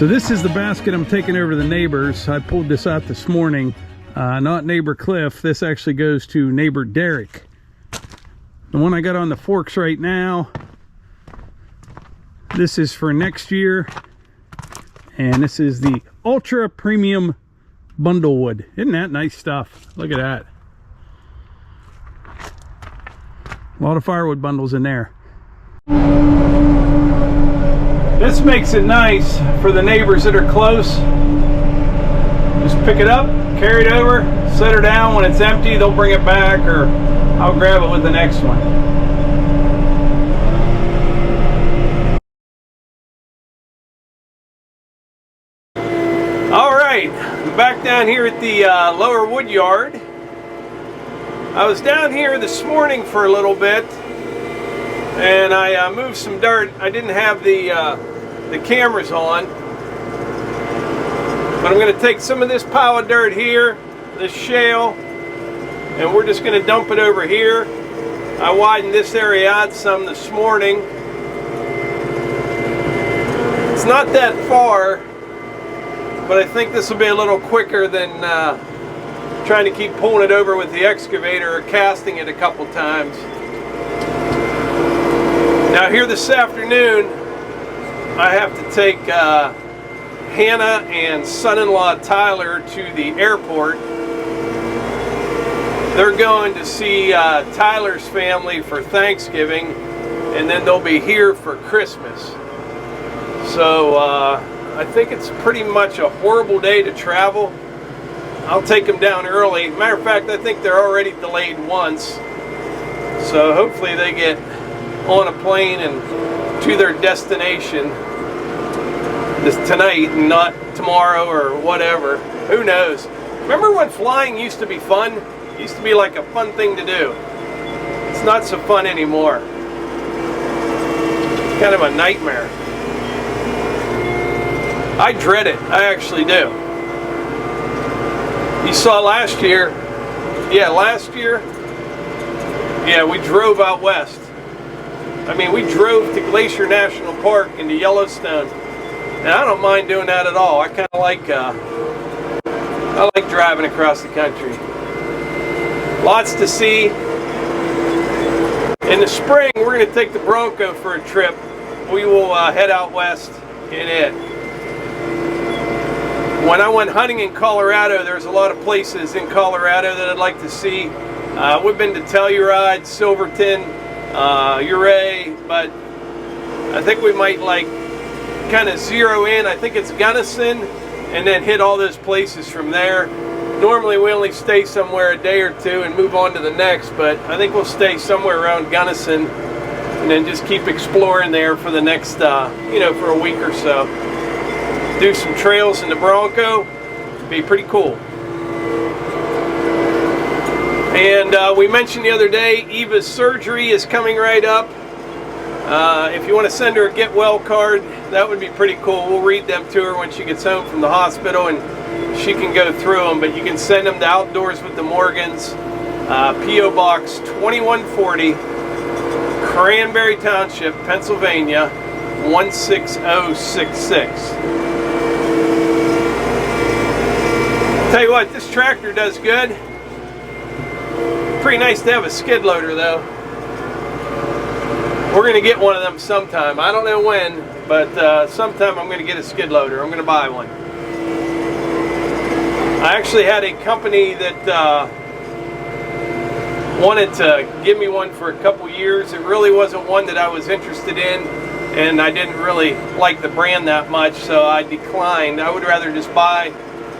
So this is the basket I'm taking over to the neighbors. I pulled this out this morning. Not neighbor Cliff. This actually goes to neighbor Derek. The one I got on the forks right now, this is for next year. And this is the Ultra Premium Bundle Wood. Isn't that nice stuff? Look at that. A lot of firewood bundles in there. This makes it nice for the neighbors that are close. Just pick it up, carry it over, set her down. When it's empty, they'll bring it back, or I'll grab it with the next one. All right, I'm back down here at the lower wood yard. I was down here this morning for a little bit, and I moved some dirt. I didn't have the cameras on, but I'm going to take some of this pile of dirt here, this shale, and we're just going to dump it over here. I widened this area out some this morning. It's not that far, but I think this will be a little quicker than trying to keep pulling it over with the excavator or casting it a couple times. Now here this afternoon, I have to take Hannah and son-in-law Tyler to the airport. They're going to see Tyler's family for Thanksgiving, and then they'll be here for Christmas. So I think it's pretty much a horrible day to travel. I'll take them down early. Matter of fact, I think they're already delayed once. So hopefully they get on a plane and to their destination this tonight and not tomorrow or whatever. Who knows? Remember when flying used to be fun? It used to be like a fun thing to do. It's not so fun anymore. It's kind of a nightmare. I dread it. I actually do. You saw last year. Yeah, last year. Yeah, we drove out west. I mean, we drove to Glacier National Park into Yellowstone. And I don't mind doing that at all. I kind of like driving across the country. Lots to see. In the spring, we're going to take the Bronco for a trip. We will head out west in it. When I went hunting in Colorado, there's a lot of places in Colorado that I'd like to see. We've been to Telluride, Silverton, Ouray, but I think we might kind of zero in. I think it's Gunnison, and then hit all those places from there. Normally we only stay somewhere a day or two and move on to the next, but I think we'll stay somewhere around Gunnison and then just keep exploring there for the next, for a week or so. Do some trails in the Bronco. Be pretty cool. And we mentioned the other day, Eva's surgery is coming right up. If you want to send her a get well card, that would be pretty cool. We'll read them to her when she gets home from the hospital, and she can go through them. But you can send them to Outdoors with the Morgans, P.O. Box 2140, Cranberry Township, Pennsylvania 16066. Tell you what, this tractor does good. Pretty nice to have a skid loader though. We're going to get one of them sometime. I don't know when, but sometime I'm going to get a skid loader. I'm going to buy one. I actually had a company that wanted to give me one for a couple years. It really wasn't one that I was interested in, and I didn't really like the brand that much, so I declined. I would rather just buy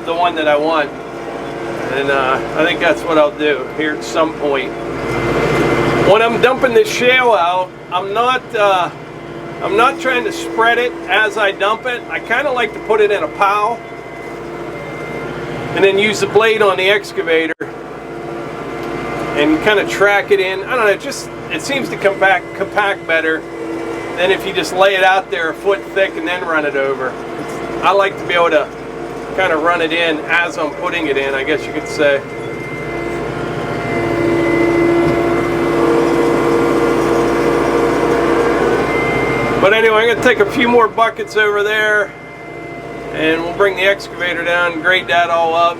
the one that I want. And I think that's what I'll do here at some point. When I'm dumping this shale out, I'm not trying to spread it as I dump it. I kind of like to put it in a pile and then use the blade on the excavator and kind of track it in. I don't know, it seems to compact better than if you just lay it out there a foot thick and then run it over. I like to be able to kind of run it in as I'm putting it in, I guess you could say. But anyway, I'm going to take a few more buckets over there and we'll bring the excavator down, grade that all up.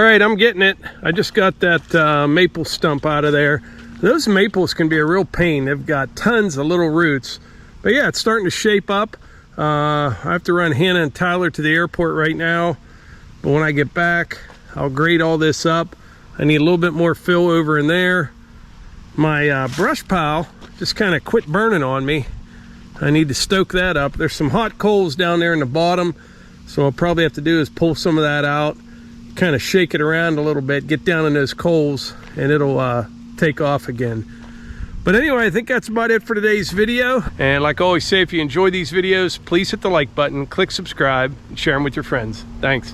right, I'm getting it. I just got that maple stump out of there. Those maples can be a real pain. They've got tons of little roots. But yeah, it's starting to shape up. I have to run Hannah and Tyler to the airport right now. But when I get back, I'll grade all this up. I need a little bit more fill over in there. My brush pile just kind of quit burning on me. I need to stoke that up. There's some hot coals down there in the bottom. So I'll probably have to do is pull some of that out, kind of shake it around a little bit, get down in those coals, and it'll take off again. But anyway, I think that's about it for today's video. And like I always say, if you enjoy these videos, please hit the like button, click subscribe, and share them with your friends. Thanks.